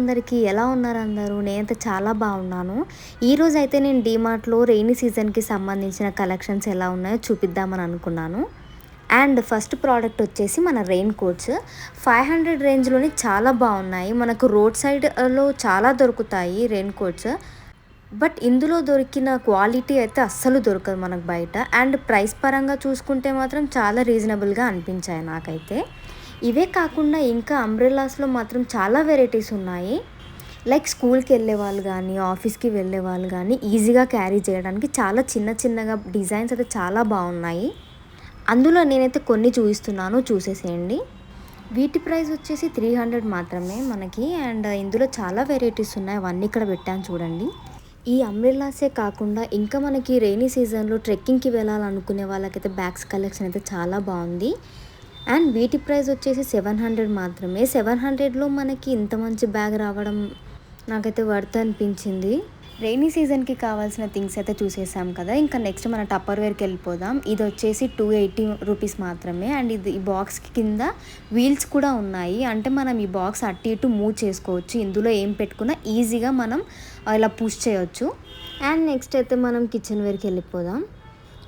అందరికీ ఎలా ఉన్నారు అందరూ? నేనైతే చాలా బాగున్నాను. ఈరోజైతే నేను డీమార్ట్‌లో రెయినీ సీజన్‌కి సంబంధించిన కలెక్షన్స్ ఎలా ఉన్నాయో చూపిద్దామని అనుకున్నాను. అండ్ ఫస్ట్ ప్రోడక్ట్ వచ్చేసి మన రెయిన్ కోట్స్ 500 రేంజ్‌లోనే చాలా బాగున్నాయి. మనకు రోడ్ సైడ్‌లో చాలా దొరుకుతాయి రెయిన్ కోట్స్. బట్ ఇందులో దొరికిన క్వాలిటీ అయితే అస్సలు దొరకదు మనకు బయట. అండ్ ప్రైస్ పరంగా చూసుకుంటే మాత్రం చాలా రీజనబుల్‌గా అనిపించాయి నాకైతే. ఇవే కాకుండా ఇంకా అంబ్రెల్లాస్‌లో మాత్రం చాలా వెరైటీస్ ఉన్నాయి. లైక్ స్కూల్‌కి వెళ్ళేవాళ్ళు గానీ, ఆఫీస్‌కి వెళ్ళేవాళ్ళు గానీ ఈజీగా క్యారీ చేయడానికి చాలా చిన్న చిన్నగా డిజైన్స్ అయితే చాలా బాగున్నాయి. అందులో నేనైతే కొన్ని చూపిస్తున్నాను, చూసేసేయండి. వీటి ప్రైస్ వచ్చేసి 300 మాత్రమే మనకి. అండ్ ఇందులో చాలా వెరైటీస్ ఉన్నాయి, అవన్నీ ఇక్కడ పెట్టాను చూడండి. ఈ అంబ్రెల్లాసే కాకుండా ఇంకా మనకి రెయినీ సీజన్‌లో ట్రెక్కింగ్‌కి వెళ్ళాలనుకునే వాళ్ళకైతే బ్యాగ్స్ కలెక్షన్ అయితే చాలా బాగుంది. అండ్ వీటి ప్రైస్ వచ్చేసి 700 మాత్రమే. 700లో మనకి ఇంత మంచి బ్యాగ్ రావడం నాకైతే వర్త్ అనిపించింది. రెయినీ సీజన్‌కి కావాల్సిన థింగ్స్ అయితే చూసేసాం కదా. ఇంకా నెక్స్ట్ మన టప్పర్వేర్కి వెళ్ళిపోదాం. ఇది వచ్చేసి 280 రూపీస్ మాత్రమే. అండ్ ఇది ఈ బాక్స్కి కింద వీల్స్ కూడా ఉన్నాయి. అంటే మనం ఈ బాక్స్ అటు ఇటు మూవ్ చేసుకోవచ్చు. ఇందులో ఏం పెట్టుకున్నా ఈజీగా మనం ఇలా పుష్ చేయొచ్చు. అండ్ నెక్స్ట్ అయితే మనం కిచెన్ వేర్కి వెళ్ళిపోదాం.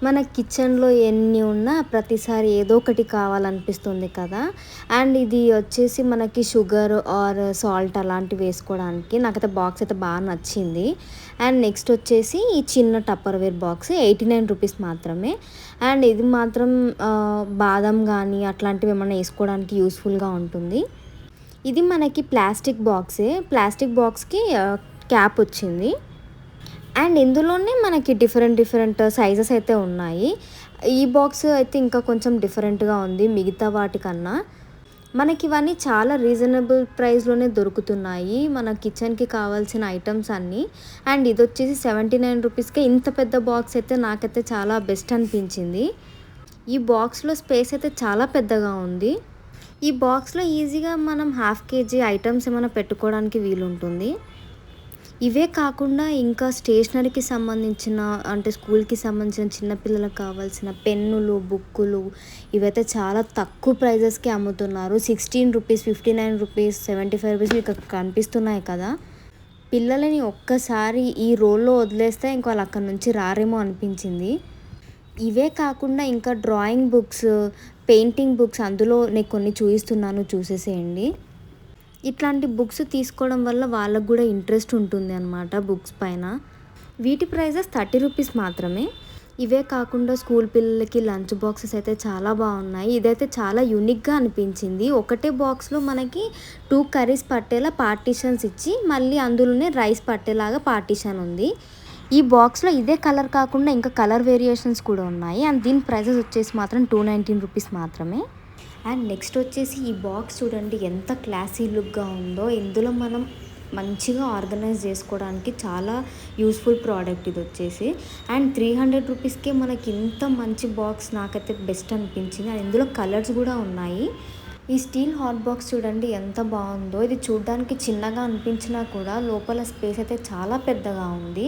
మన కిచెన్లో ఎన్ని ఉన్నా ప్రతిసారి ఏదో ఒకటి కావాలనిపిస్తుంది కదా. అండ్ ఇది వచ్చేసి మనకి షుగర్ ఆర్ సాల్ట్ అలాంటివి వేసుకోవడానికి నాకైతే బాక్స్ అయితే బాగా నచ్చింది. అండ్ నెక్స్ట్ వచ్చేసి ఈ చిన్న టప్పర్వేర్ బాక్స్ 89 రూపీస్ మాత్రమే. అండ్ ఇది మాత్రం బాదం కానీ అట్లాంటివి ఏమైనా వేసుకోవడానికి యూస్ఫుల్గా ఉంటుంది. ఇది మనకి ప్లాస్టిక్ బాక్సే. ప్లాస్టిక్ బాక్స్కి క్యాప్ వచ్చింది. అండ్ ఇందులోనే మనకి డిఫరెంట్ సైజెస్ అయితే ఉన్నాయి. ఈ బాక్స్ అయితే ఇంకా కొంచెం డిఫరెంట్గా ఉంది మిగతా వాటికన్నా. మనకి ఇవన్నీ చాలా రీజనబుల్ ప్రైస్లోనే దొరుకుతున్నాయి మన కిచెన్కి కావాల్సిన ఐటమ్స్ అన్నీ. అండ్ ఇది వచ్చేసి 79 రూపీస్కే ఇంత పెద్ద బాక్స్ అయితే నాకైతే చాలా బెస్ట్ అనిపించింది. ఈ బాక్స్లో స్పేస్ అయితే చాలా పెద్దగా ఉంది. ఈ బాక్స్లో ఈజీగా మనం 1/2 kg ఐటమ్స్ ఏమైనా పెట్టుకోవడానికి వీలుంటుంది. ఇవే కాకుండా ఇంకా స్టేషనరీకి సంబంధించిన అంటే స్కూల్కి సంబంధించిన చిన్నపిల్లలకు కావాల్సిన పెన్నులు, బుక్కులు ఇవైతే చాలా తక్కువ ప్రైజెస్కి అమ్ముతున్నారు. 16 రూపీస్, 59 రూపీస్, 75 రూపీస్ మీకు కనిపిస్తున్నాయి కదా. పిల్లలని ఒక్కసారి ఈ రోల్లో వదిలేస్తే ఇంక వాళ్ళు అక్కడి నుంచి రారేమో అనిపించింది. ఇవే కాకుండా ఇంకా డ్రాయింగ్ బుక్స్, పెయింటింగ్ బుక్స్ అందులో నేను కొన్ని చూపిస్తున్నాను, చూసేసేయండి. ఇట్లాంటి బుక్స్ తీసుకోవడం వల్ల వాళ్ళకు కూడా ఇంట్రెస్ట్ ఉంటుంది అన్నమాట బుక్స్ పైన. వీటి ప్రైజెస్ 30 రూపీస్ మాత్రమే. ఇవే కాకుండా స్కూల్ పిల్లలకి లంచ్ బాక్సెస్ అయితే చాలా బాగున్నాయి. ఇదైతే చాలా యూనిక్గా అనిపించింది. ఒకటే బాక్స్లో మనకి 2 కర్రీస్ పట్టేలా పార్టీషన్స్ ఇచ్చి మళ్ళీ అందులోనే రైస్ పట్టేలాగా పార్టీషన్ ఉంది. ఈ బాక్స్లో ఇదే కలర్ కాకుండా ఇంకా కలర్ వేరియేషన్స్ కూడా ఉన్నాయి. అండ్ దీని ప్రైజెస్ వచ్చేసి మాత్రం 219 రూపీస్ మాత్రమే. అండ్ నెక్స్ట్ వచ్చేసి ఈ బాక్స్ చూడండి ఎంత క్లాసీ లుక్గా ఉందో. ఇందులో మనం మంచిగా ఆర్గనైజ్ చేసుకోవడానికి చాలా యూస్ఫుల్ ప్రోడక్ట్ ఇది వచ్చేసి. అండ్ 300 రూపీస్కే మనకి ఇంత మంచి బాక్స్ నాకైతే బెస్ట్ అనిపించింది. అండ్ ఇందులో కలర్స్ కూడా ఉన్నాయి. ఈ స్టీల్ హాట్ బాక్స్ చూడండి ఎంత బాగుందో. ఇది చూడడానికి చిన్నగా అనిపించినా కూడా లోపల స్పేస్ అయితే చాలా పెద్దగా ఉంది.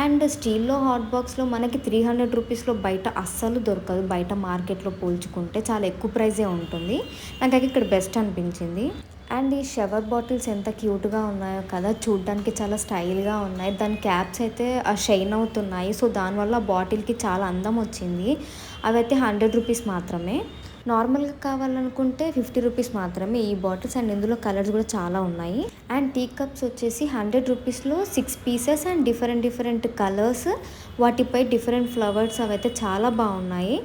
అండ్ స్టీల్లో హాట్ బాక్స్లో మనకి 300 రూపీస్లో బయట అస్సలు దొరకదు. బయట మార్కెట్లో పోల్చుకుంటే చాలా ఎక్కువ ప్రైజే ఉంటుంది. నాకైతే ఇక్కడ బెస్ట్ అనిపించింది. అండ్ ఈ షవర్ బాటిల్స్ ఎంత క్యూట్గా ఉన్నాయో కదా, చూడడానికి చాలా స్టైల్గా ఉన్నాయి. దాని క్యాప్స్ అయితే షైన్ అవుతున్నాయి. సో దానివల్ల బాటిల్కి చాలా అందం వచ్చింది. అవైతే 100 రూపీస్ మాత్రమే. నార్మల్గా కావాలనుకుంటే 50 రూపీస్ మాత్రమే ఈ బాటిల్స్. అండ్ ఇందులో కలర్స్ కూడా చాలా ఉన్నాయి. అండ్ టీ కప్స్ వచ్చేసి 100 రూపీస్లో 6 పీసెస్ అండ్ డిఫరెంట్ కలర్స్, వాటిపై డిఫరెంట్ ఫ్లవర్స్ అవైతే చాలా బాగున్నాయి.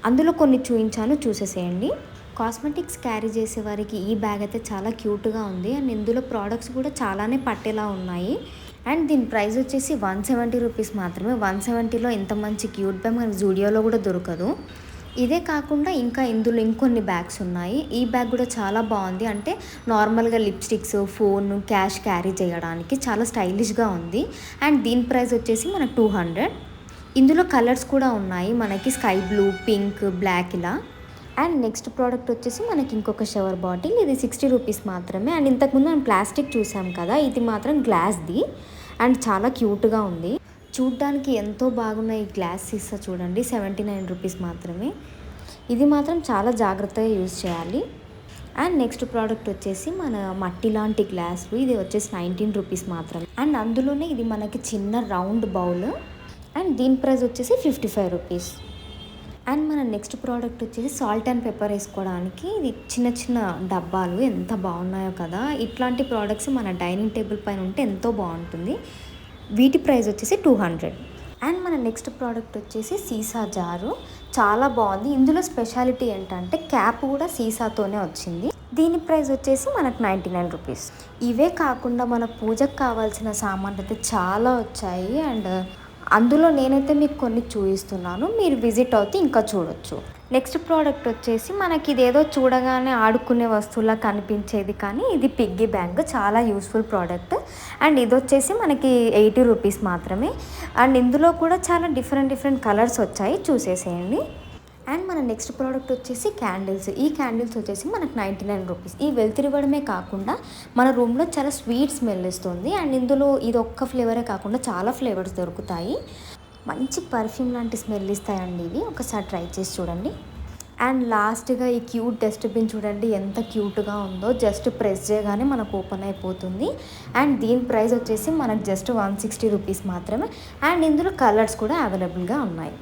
అందులో కొన్ని చూపించాను, చూసేసేయండి. కాస్మెటిక్స్ క్యారీ చేసే వారికి ఈ బ్యాగ్ అయితే చాలా క్యూట్గా ఉంది. అండ్ ఇందులో ప్రోడక్ట్స్ కూడా చాలానే పట్టేలా ఉన్నాయి. అండ్ దీని ప్రైస్ వచ్చేసి 170 రూపీస్ మాత్రమే. 170లో ఇంత మంచి క్యూట్ బ్యాగ్ మనకి జూడియోలో కూడా దొరకదు. ఇదే కాకుండా ఇంకా ఇందులో ఇంకొన్ని బ్యాగ్స్ ఉన్నాయి. ఈ బ్యాగ్ కూడా చాలా బాగుంది. అంటే నార్మల్గా లిప్స్టిక్స్, ఫోన్, క్యాష్ క్యారీ చేయడానికి చాలా స్టైలిష్గా ఉంది. అండ్ దీని ప్రైస్ వచ్చేసి మనకు 200. ఇందులో కలర్స్ కూడా ఉన్నాయి మనకి స్కై బ్లూ, పింక్, బ్లాక్ ఇలా. అండ్ నెక్స్ట్ ప్రోడక్ట్ వచ్చేసి మనకి ఇంకొక షవర్ బాటిల్. ఇది 60 రూపీస్ మాత్రమే. అండ్ ఇంతకుముందు మనం ప్లాస్టిక్ చూసాం కదా, ఇది మాత్రం గ్లాస్ది. అండ్ చాలా క్యూట్గా ఉంది. చూడ్డానికి ఎంతో బాగున్నాయి. ఈ గ్లాస్ సీసా చూడండి 79 రూపీస్ మాత్రమే. ఇది మాత్రం చాలా జాగ్రత్తగా యూజ్ చేయాలి. అండ్ నెక్స్ట్ ప్రోడక్ట్ వచ్చేసి మన మట్టి లాంటి గ్లాసులు, ఇది వచ్చేసి 19 రూపీస్ మాత్రమే. అండ్ అందులోనే ఇది మనకి చిన్న రౌండ్ బౌల్ అండ్ దీని ప్రైస్ వచ్చేసి 55 రూపీస్. అండ్ మన నెక్స్ట్ ప్రోడక్ట్ వచ్చేసి సాల్ట్ అండ్ పెప్పర్ వేసుకోవడానికి ఇది చిన్న చిన్న డబ్బాలు, ఎంత బాగున్నాయో కదా. ఇట్లాంటి ప్రోడక్ట్స్ మన డైనింగ్ టేబుల్ పైన ఉంటే ఎంతో బాగుంటుంది. వీటి ప్రైస్ వచ్చేసి 200. అండ్ మన నెక్స్ట్ ప్రోడక్ట్ వచ్చేసి సీసా జారు, చాలా బాగుంది. ఇందులో స్పెషాలిటీ ఏంటంటే క్యాప్ కూడా సీసాతోనే వచ్చింది. దీని ప్రైస్ వచ్చేసి మనకు 99 రూపీస్. ఇవే కాకుండా మన పూజకు కావాల్సిన సామాన్లు అయితే చాలా వచ్చాయి. అండ్ అందులో నేనైతే మీకు కొన్ని చూపిస్తున్నాను, మీరు విజిట్ అవుతే ఇంకా చూడొచ్చు. నెక్స్ట్ ప్రోడక్ట్ వచ్చేసి మనకి ఇదేదో చూడగానే ఆడుకునే వస్తువులా కనిపించేది, కానీ ఇది పిగ్గీ బ్యాంక్, చాలా యూస్ఫుల్ ప్రోడక్ట్. అండ్ ఇది వచ్చేసి మనకి 80 రూపీస్ మాత్రమే. అండ్ ఇందులో కూడా చాలా డిఫరెంట్ కలర్స్ వచ్చాయి, చూసేసేయండి. అండ్ మన నెక్స్ట్ ప్రోడక్ట్ వచ్చేసి క్యాండిల్స్. ఈ క్యాండిల్స్ వచ్చేసి మనకు 99 రూపీస్. ఈ వెళ్తిరివ్వడమే కాకుండా మన రూమ్లో చాలా స్వీట్ స్మెల్ ఇస్తుంది. అండ్ ఇందులో ఇది ఒక్క ఫ్లేవరే కాకుండా చాలా ఫ్లేవర్స్ దొరుకుతాయి. మంచి పర్ఫ్యూమ్ లాంటి స్మెల్ ఇస్తాయండి ఇవి, ఒకసారి ట్రై చేసి చూడండి. అండ్ లాస్ట్గా ఈ క్యూట్ డస్ట్బిన్ చూడండి ఎంత క్యూట్గా ఉందో. జస్ట్ ప్రెస్ చేయగానే మనకు ఓపెన్ అయిపోతుంది. అండ్ దీని ప్రైస్ వచ్చేసి మనకు జస్ట్ 160 రూపీస్ మాత్రమే. అండ్ ఇందులో కలర్స్ కూడా అవైలబుల్గా ఉన్నాయి.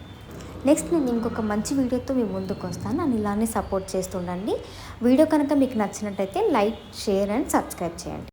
నెక్స్ట్ నేను ఇంకొక మంచి వీడియోతో మీ ముందుకు వస్తాను. నన్ను ఇలానే సపోర్ట్ చేస్తుండండి. వీడియో కనుక మీకు నచ్చినట్టయితే లైక్, షేర్ అండ్ సబ్స్క్రైబ్ చేయండి.